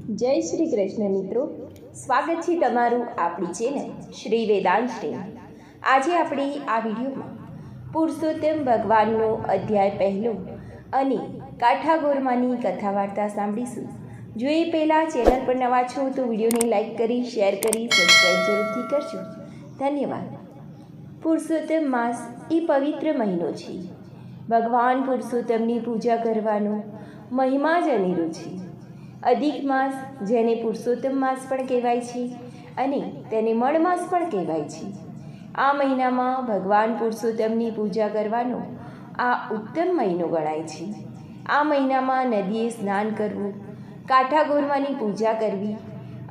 જય શ્રી કૃષ્ણ મિત્રો, સ્વાગત છે તમારું આપણી ચેનલ શ્રી વેદાંત શ્રી. આજે આપણે આ વિડીયોમાં પુરુષોત્તમ ભગવાનનો અધ્યાય પહેલો અને કાઠાગોરમાંની કથા વાર્તા સાંભળીશું. જો એ પહેલાં ચેનલ પર નવા છો તો વિડીયોને લાઈક કરી, શેર કરી, સબસ્ક્રાઈબ જરૂરથી કરજો. ધન્યવાદ. પુરુષોત્તમ માસ એ પવિત્ર મહિનો છે. ભગવાન પુરુષોત્તમની પૂજા કરવાનો મહિમા જ અનેરો છે. અધિક માસ, જેને પુરુષોત્તમ માસ પણ કહેવાય છે અને તેને મણ માસ પણ કહેવાય છે, આ મહિનામાં ભગવાન પુરુષોત્તમની પૂજા કરવાનો આ ઉત્તમ મહિનો ગણાય છે. આ મહિનામાં નદીએ સ્નાન કરવું, કાઠાગોરમાંની પૂજા કરવી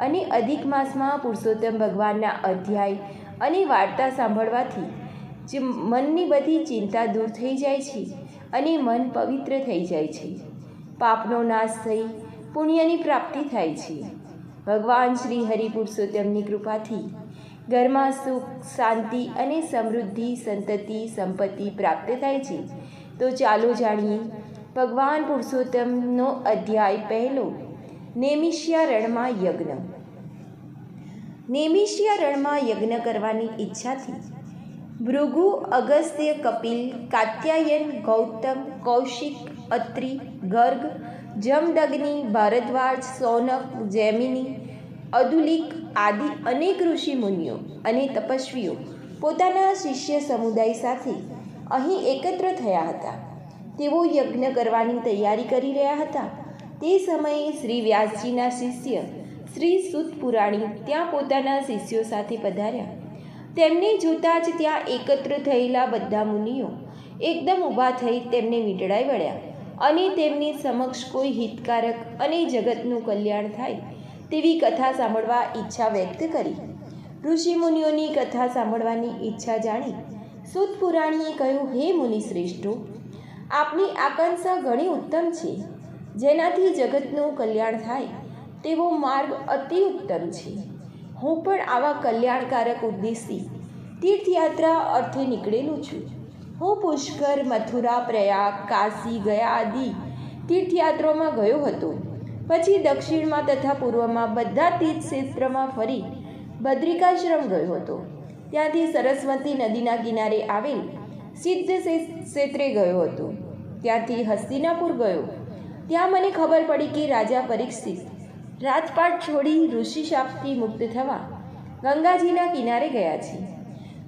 અને અધિક માસમાં પુરુષોત્તમ ભગવાનના અધ્યાય અને વાર્તા સાંભળવાથી જે મનની બધી ચિંતા દૂર થઈ જાય છે અને મન પવિત્ર થઈ જાય છે. પાપનો નાશ થઈ પુણ્યની પ્રાપ્તિ થાય છે. ભગવાન શ્રી હરિ પુરુષોત્તમની કૃપાથી ઘરમાં સુખ, શાંતિ અને સમૃદ્ધિ, સંતતિ, સંપત્તિ પ્રાપ્ત થાય છે. તો ચાલો જાણીએ ભગવાન પુરુષોત્તમનો અધ્યાય પહેલો, નેમિષ્યા રણમાં યજ્ઞ. નેમિષ્યા રણમાં યજ્ઞ કરવાની ઈચ્છાથી ભૃગુ, અગસ્ત્ય, કપિલ, કાત્યાયન, ગૌતમ, કૌશિક, અત્રિ, ગર્ગ, જમદગ્નિ, ભારદ્વાજ, સૌનક, જૈમિની, અદુલિક આદિ અનેક ઋષિ મુનિઓ અને તપસ્વીઓ પોતાના શિષ્ય સમુદાય સાથે અહીં એકત્ર થયા હતા. તેઓ યજ્ઞ કરવાની તૈયારી કરી રહ્યા હતા. તે સમયે શ્રી વ્યાસજીના શિષ્ય શ્રી સૂત પુરાણી ત્યાં પોતાના શિષ્યો સાથે પધાર્યા. તેમને જોતાં જ ત્યાં એકત્ર થયેલા બધા મુનિઓ એકદમ ઊભા થઈ તેમને વીંટળાઈ વળ્યા અને તેમની સમક્ષ કોઈ હિતકારક અને જગતનું કલ્યાણ થાય તેવી કથા સાંભળવા ઈચ્છા વ્યક્ત કરી. ઋષિમુનિઓની કથા સાંભળવાની ઈચ્છા જાણી સૂત પુરાણીએ કહ્યું, હે મુનિશ્રેષ્ઠો, આપની આકાંક્ષા ઘણી ઉત્તમ છે. જેનાથી જગતનું કલ્યાણ થાય તેવો માર્ગ અતિ ઉત્તમ છે. હું પણ આવા કલ્યાણકારક ઉદ્દેશથી તીર્થયાત્રા અર્થે નીકળેલું છું. હું પુષ્કર, મથુરા, પ્રયાગ, કાશી ગયા આદિ તીર્થયાત્રાઓમાં ગયો હતો. પછી દક્ષિણમાં તથા પૂર્વમાં બધા તીર્થક્ષેત્રમાં ફરી બદ્રિકાશ્રમ ગયો હતો. ત્યાંથી સરસ્વતી નદીના કિનારે આવેલ સિદ્ધ ક્ષેત્રે ગયો હતો. ત્યાંથી હસ્તિનાપુર ગયો. ત્યાં મને ખબર પડી કે રાજા પરીક્ષિત રાજપાટ છોડી ઋષિશાપથી મુક્ત થવા ગંગાજીના કિનારે ગયા છે.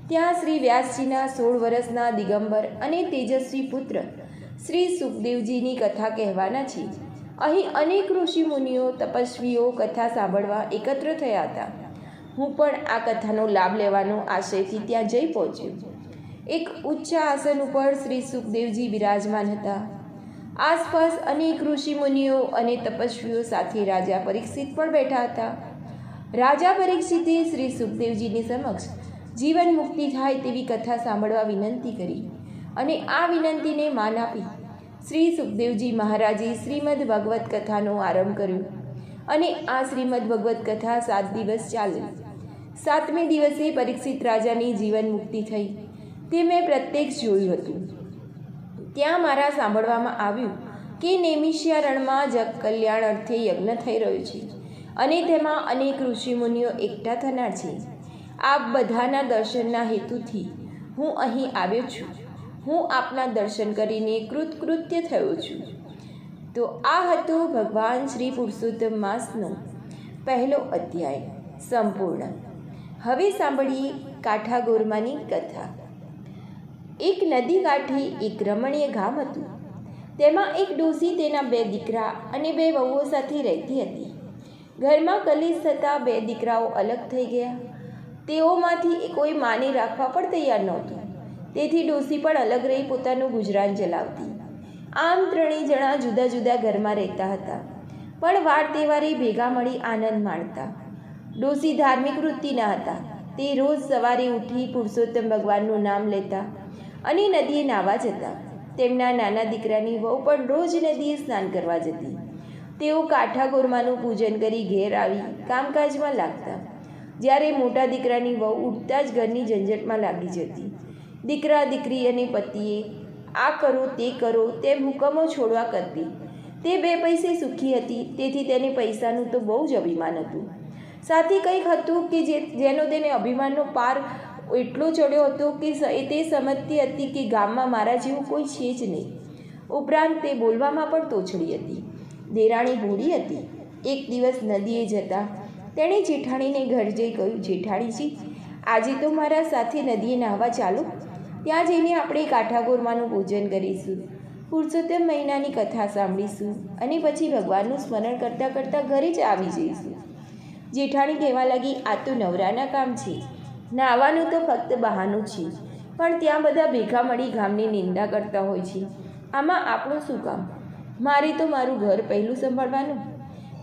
ત્યાં શ્રી વ્યાસજીના 16 વર્ષના દિગંબર અને તેજસ્વી પુત્ર શ્રી સુખદેવજીની કથા કહેવાના છે. અહીં અનેક ઋષિમુનિઓ, તપસ્વીઓ કથા સાંભળવા એકત્ર થયા હતા. હું પણ આ કથાનો લાભ લેવાનો આશયથી ત્યાં જઈ પહોંચ્યો. એક ઊંચા આસન ઉપર શ્રી સુખદેવજી બિરાજમાન હતા. આસપાસ અનેક ઋષિમુનિઓ અને તપસ્વીઓ સાથે રાજા પરીક્ષિત પણ બેઠા હતા. રાજા પરીક્ષિતે શ્રી સુખદેવજીની સમક્ષ જીવન મુક્તિ થાય તેવી કથા સાંભળવા વિનંતી કરી અને આ વિનંતીને માન આપી શ્રી સુખદેવજી મહારાજે શ્રીમદ ભગવત કથાનો આરંભ કર્યો અને આ શ્રીમદ ભગવત કથા 7 દિવસ ચાલી. 7મે દિવસે પરીક્ષિત રાજાની જીવન મુક્તિ થઈ તે મેં પ્રત્યક્ષ જોયું હતું. ત્યાં મારા સાંભળવામાં આવ્યું કે નેમિષ્યા રણમાં જગ કલ્યાણ અર્થે યજ્ઞ થઈ રહ્યો છે અને તેમાં અનેક ઋષિમુનિઓ એકઠા થનાર છે. આપ બધાના દર્શનના હેતુથી હું અહીં આવ્યો છું. હું આપના દર્શન કરીને કૃતકૃત્ય થયો છું. તો આ હતો ભગવાન શ્રી પુરુષોત્તમ માસનો પહેલો અધ્યાય સંપૂર્ણ. હવે સાંભળીએ કાઠાગોરમાંની કથા. એક નદી કાંઠે એક રમણીય ગામ હતું. તેમાં એક ડોસી તેના 2 દીકરા અને 2 વહુઓ સાથે રહેતી હતી. ઘરમાં કલેશ થતાં 2 દીકરાઓ અલગ થઈ ગયા. તેઓમાંથી કોઈ માને રાખવા પણ તૈયાર નહોતું. તેથી ડોસી પણ અલગ રહી પોતાનું ગુજરાન ચલાવતી. આમ 3 જણા જુદા જુદા ઘરમાં રહેતા હતા, પણ વાર તહેવારે ભેગા મળી આનંદ માણતા. ડોસી ધાર્મિક વૃત્તિના હતા. તે રોજ સવારે ઉઠી પુરુષોત્તમ ભગવાનનું નામ લેતા અને નદીએ નાહવા જતા. તેમના નાના દીકરાની વહુ પણ રોજ નદીએ સ્નાન કરવા જતી. તેઓ કાઠાગોરમાંનું પૂજન કરી ઘેર આવી કામકાજમાં લાગતા. જ્યારે મોટા દીકરાની વહુ ઉઠતા જ ઘરની ઝંઝટમાં લાગી જતી. દીકરા, દીકરી અને પતિએ આ કરો તે કરો તેમ હુકમો છોડવા કરતી. તે 2 પૈસે સુખી હતી, તેથી તેને પૈસાનું તો બહુ જ અભિમાન હતું. સાથે કંઈક હતું કે જેનો તેને અભિમાનનો પાર એટલો ચડ્યો હતો કે તે સમજતી હતી કે ગામમાં મારા જેવું કોઈ છે જ નહીં. ઉપરાંત તે બોલવામાં પણ તોછડી હતી. દેરાણી ભૂરી હતી. એક દિવસ નદીએ જતા તેણે જેઠાણીને ઘર જઈ કહ્યું, જેઠાણીજી, આજે તો મારા સાથે નદીએ નાહવા ચાલો. ત્યાં જઈને આપણે કાઠાગોરમાનું પૂજન કરીશું, પુરુષોત્તમ મહિનાની કથા સાંભળીશું અને પછી ભગવાનનું સ્મરણ કરતાં કરતાં ઘરે જ આવી જઈશું. જેઠાણી કહેવા લાગી, આ તો નવરાના કામ છે, નાહવાનું તો ફક્ત બહાનું છે, પણ ત્યાં બધા ભેગા મળી ગામની નિંદા કરતા હોય છે. આમાં આપણું શું કામ? મારે તો મારું ઘર પહેલું સંભાળવાનું.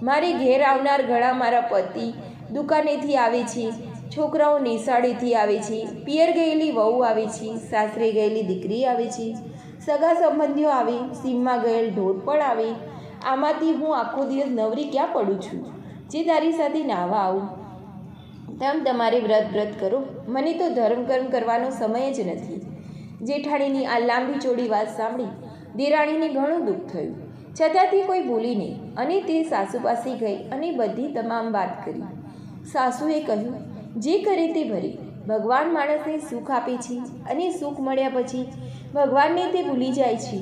મારે ઘેર આવનાર ઘણા મારા પતિ દુકાનેથી આવે છે, છોકરાઓ નિશાળેથી આવે છે, પિયર ગયેલી વહુ આવે છે, સાસરે ગયેલી દીકરી આવે છે, સગા સંબંધીઓ આવે, સીમમાં ગયેલ ઢોર પણ આવે. આમાંથી હું આખો દિવસ નવરી ક્યાં પડું છું જે તારી સાથે નાહવા આવું? તમારે વ્રત કરો, મને તો ધર્મ કર્મ કરવાનો સમય જ નથી. જેઠાણીની આ લાંબી ચોડી વાત સાંભળી દેરાણીને ઘણું દુઃખ થયું. છતાં તે કોઈ ભૂલી નહીં અને તે સાસુ પાસે ગઈ અને બધી તમામ વાત કરી. સાસુએ કહ્યું, જે કરે તે ભરે. ભગવાન માણસને સુખ આપે છે અને સુખ મળ્યા પછી ભગવાનને તે ભૂલી જાય છે.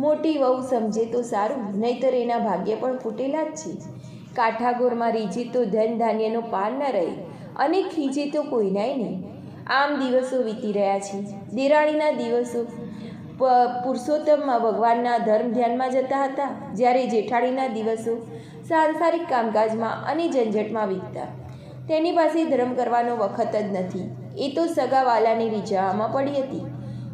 મોટી વહુ સમજે તો સારું, નહીતર એના ભાગ્ય પણ ફૂટેલા જ છે. કાઠાગોરમાં રીઝે તો ધન ધાન્યનો પાર ન રહે અને ખીજે તો કોઈનાય નહીં. આમ દિવસો વીતી રહ્યા છે. દેરાણીના દિવસો પુરુષોત્તમમાં ભગવાનના ધર્મ ધ્યાનમાં જતા હતા, જ્યારે જેઠાણીના દિવસો સાંસારિક કામકાજમાં અને ઝંઝટમાં વીતતા. તેની પાસે ધર્મ કરવાનો વખત જ નથી. એ તો સગાવાલાની રીઝામાં પડી હતી.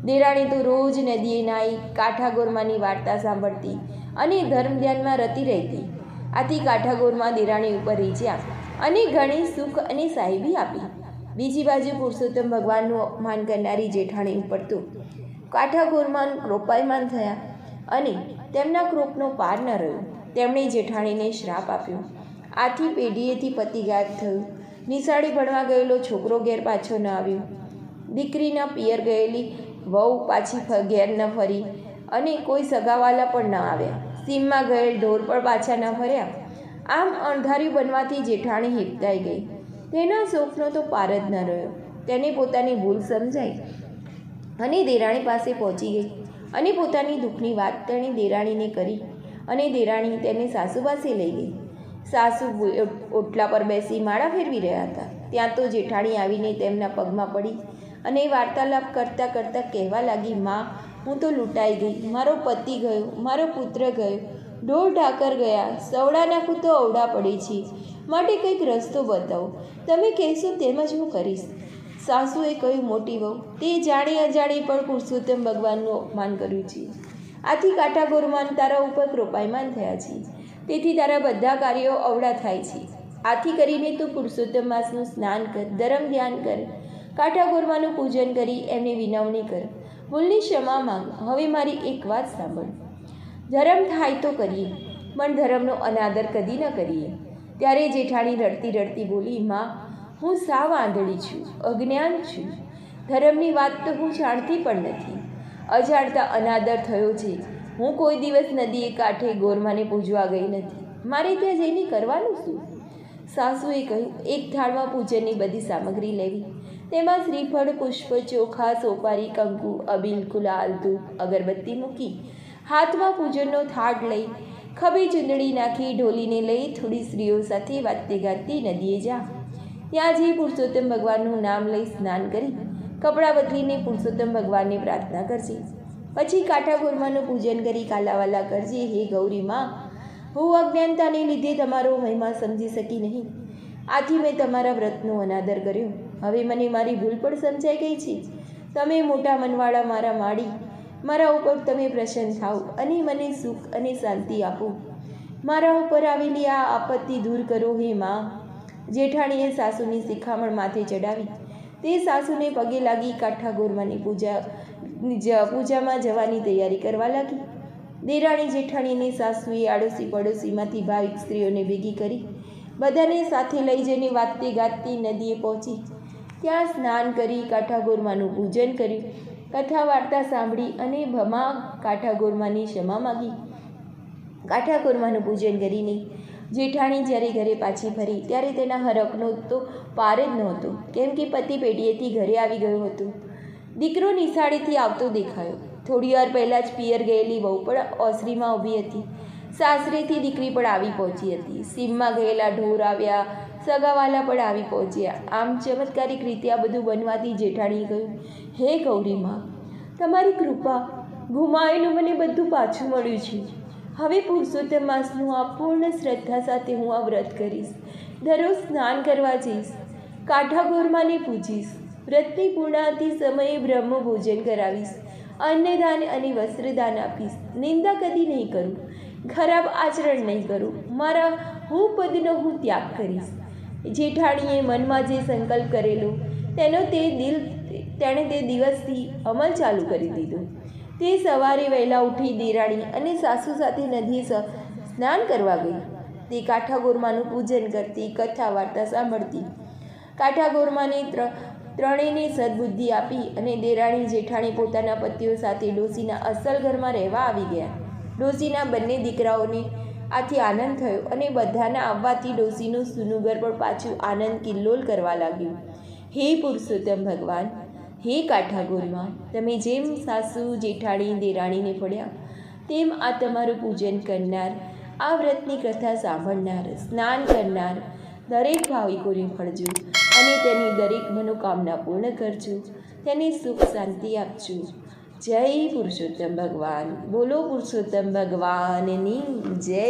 દેરાણી તો રોજ નદીએ નાઈ કાઠાગોરમાની વાર્તા સાંભળતી અને ધર્મ ધ્યાનમાં રતી રહેતી. આથી કાઠાગોરમાં દેરાણી ઉપર રીઝ્યા અને ઘણી સુખ અને સાહેબી આપી. બીજી બાજુ પુરુષોત્તમ ભગવાનનું અપમાન કરનારી જેઠાણી ઉપર તો કાઠાગોરમાં ક્રોપાયમાન થયા અને તેમના ક્રોપનો પાર ન રહ્યો. તેમણે જેઠાણીને શ્રાપ આપ્યો. આથી પેઢીએથી પતિ ગાયબ થયું. નિશાળે ભણવા ગયેલો છોકરો ઘેર પાછો ન આવ્યો. દીકરીના પિયર ગયેલી વહુ પાછી ઘેર ન ફરી અને કોઈ સગાવાલા પણ ન આવ્યા. સીમમાં ગયેલ ઢોર પણ પાછા ન ફર્યા. આમ અણધાર્યું બનવાથી જેઠાણી હિપતાઈ ગઈ. તેના શોકનો તો પાર જ ન રહ્યો. તેને પોતાની ભૂલ સમજાઈ અને દેરાણી પાસે પહોંચી ગઈ અને પોતાની દુઃખની વાત તેણે દેરાણીને કરી અને દેરાણી તેને સાસુ પાસે લઈ ગઈ. સાસુ ઓટલા પર બેસી માળા ફેરવી રહ્યા હતા. ત્યાં તો જેઠાણી આવીને તેમના પગમાં પડી અને વાર્તાલાપ કરતાં કરતાં કહેવા લાગી, માં, હું તો લૂંટાઈ ગઈ. મારો પતિ ગયો, મારો પુત્ર ગયો, ઢોર ઢાકર ગયા, સવડા નાખું તો અવડા પડે છે. માટે કંઈક રસ્તો બતાવો. તમે કહેશો તેમ જ હું કરીશ. સાસુએ કહ્યું, મોટી વહુ, તે જાણે અજાણે પણ પુરુષોત્તમ ભગવાનનું અપમાન કર્યું છે. આથી કાઠાગોરમાન તારા ઉપર કૃપાયમાન થયા છે. તેથી તારા બધા કાર્યો અવળા થાય છે. આથી કરીને તું પુરુષોત્તમ માસનું સ્નાન કર, ધર્મ ધ્યાન કર, કાઠાગોરમાનું પૂજન કરી એમને વિનવણી કર, ભૂલની ક્ષમા માંગ. હવે મારી એક વાત સાંભળ. ધર્મ થાય તો કરીએ, પણ ધર્મનો અનાદર કદી ન કરીએ. ત્યારે જેઠાણી રડતી રડતી બોલી, માં, હું સાવ આંધળી છું, અજ્ઞાન છું. ધર્મની વાત તો હું જાણતી પણ નથી. અજાણતા અનાદર થયો છે. હું કોઈ દિવસ નદીએ કાંઠે ગોરમાને પૂજવા ગઈ નથી. મારે ત્યાં જઈને કરવાનું શું? સાસુએ કહ્યું, એક થાળમાં પૂજનની બધી સામગ્રી લેવી. તેમાં શ્રીફળ, પુષ્પ, ચોખા, સોપારી, કંકુ, અબીલ, ગુલાલ, ધૂપ, અગરબત્તી મૂકી હાથમાં પૂજનનો થાળ લઈ ખભે ચૂંદડી નાખી ઢોલીને લઈ થોડી સ્ત્રીઓ સાથે વાતે ગાતી નદીએ જા. ત્યાં જઈ પુરુષોત્તમ ભગવાનનું નામ લઈ સ્નાન કરી કપડાં બદલીને પુરુષોત્તમ ભગવાનને પ્રાર્થના કરજે. પછી કાઠાગોરમાનું પૂજન કરી કાલાવાલા કરજે. હે ગૌરી માં, હું અજ્ઞાનતાને લીધે તમારો મહિમા સમજી શકી નહીં. આથી મેં તમારા વ્રતનો અનાદર કર્યો. હવે મને મારી ભૂલ પણ સમજાઈ ગઈ છે. તમે મોટા મનવાળા મારા માડી, મારા ઉપર તમે પ્રસન્ન થાઓ અને મને સુખ અને શાંતિ આપો. મારા ઉપર આવેલી આ આપત્તિ દૂર કરો હે માં. જેઠાણીએ સાસુની શિખામણ માથે ચડાવી. તે સાસુને પગે લાગી કાઠાગોરમાની પૂજામાં જવાની તૈયારી કરવા લાગી. દેરાણી જેઠાણીને સાસુએ આડોશી પડોશીમાંથી ભાવિક સ્ત્રીઓને ભેગી કરી બધાને સાથે લઈ જઈને વાતે ગાતી નદીએ પહોંચી. ત્યાં સ્નાન કરી કાઠાગોરમાનું પૂજન કર્યું. કથા વાર્તા સાંભળી અને ભમા કાઠાગોરમાની ક્ષમા માગી. કાઠાકોરમાનું પૂજન કરીને જેઠાણી જ્યારે ઘરે પાછી ફરી ત્યારે તેના હરખનો તો પાર જ નહોતો, કેમ કે પતિ પેઢીએથી ઘરે આવી ગયો હતો. દીકરો નિશાળેથી આવતો દેખાયો. થોડી વાર પહેલાં જ પિયર ગયેલી વહુ પણ ઓસરીમાં ઊભી હતી. સાસરેથી દીકરી પણ આવી પહોંચી હતી. સીમમાં ગયેલા ઢોર આવ્યા, સગાવાલા પણ આવી પહોંચ્યા. આમ ચમત્કારિક રીતે આ બધું બનવાથી જેઠાણીએ કહ્યું, હે ગૌરીમાં, તમારી કૃપા, ગુમાવેલું મને બધું પાછું મળ્યું છે. હવે પુરુષોત્તમ માસનું આ પૂર્ણ શ્રદ્ધા સાથે હું આ વ્રત કરીશ. દરરોજ સ્નાન કરવા જઈશ, કાઠાકોરમાને પૂજીશ, વ્રતની પૂર્ણાતિ સમયે બ્રહ્મ ભોજન કરાવીશ, અન્નદાન અને વસ્ત્રદાન આપીશ, નિંદા કદી નહીં કરું, ખરાબ આચરણ નહીં કરું, મારા હું પદનો હું ત્યાગ કરીશ. જેઠાણીએ મનમાં જે સંકલ્પ કરેલો તેણે તે દિવસથી અમલ ચાલુ કરી દીધો. તે સવારે વહેલા ઉઠી દેરાણી અને સાસુ સાથે નદીએ સ્નાન કરવા ગઈ. તે કાઠાકોરમાનું પૂજન કરતી, કથા વાર્તા સાંભળતી. કાઠાકોરમાને ત્રણેયને સદબુદ્ધિ આપી અને દેરાણી જેઠાણી પોતાના પતિઓ સાથે ડોશીના અસલ ઘરમાં રહેવા આવી ગયા. ડોશીના બંને દીકરાઓને આથી આનંદ થયો અને બધાના આવવાથી ડોશીનું સૂનું ઘર પણ પાછું આનંદ કિલ્લોલ કરવા લાગ્યું. હે પુરુષોત્તમ ભગવાન, હે કાઠાકોરમાં, તમે જેમ સાસુ જેઠાણી દેરાણીને ફળ્યા, તેમ આ તમારું પૂજન કરનાર, આ વ્રતની કથા સાંભળનાર, સ્નાન કરનાર દરેક ભાવિકોને ફળજો અને તેની દરેક મનોકામના પૂર્ણ કરજો. તેને સુખ શાંતિ આપજો. જય પુરુષોત્તમ ભગવાન. બોલો પુરુષોત્તમ ભગવાનની જય.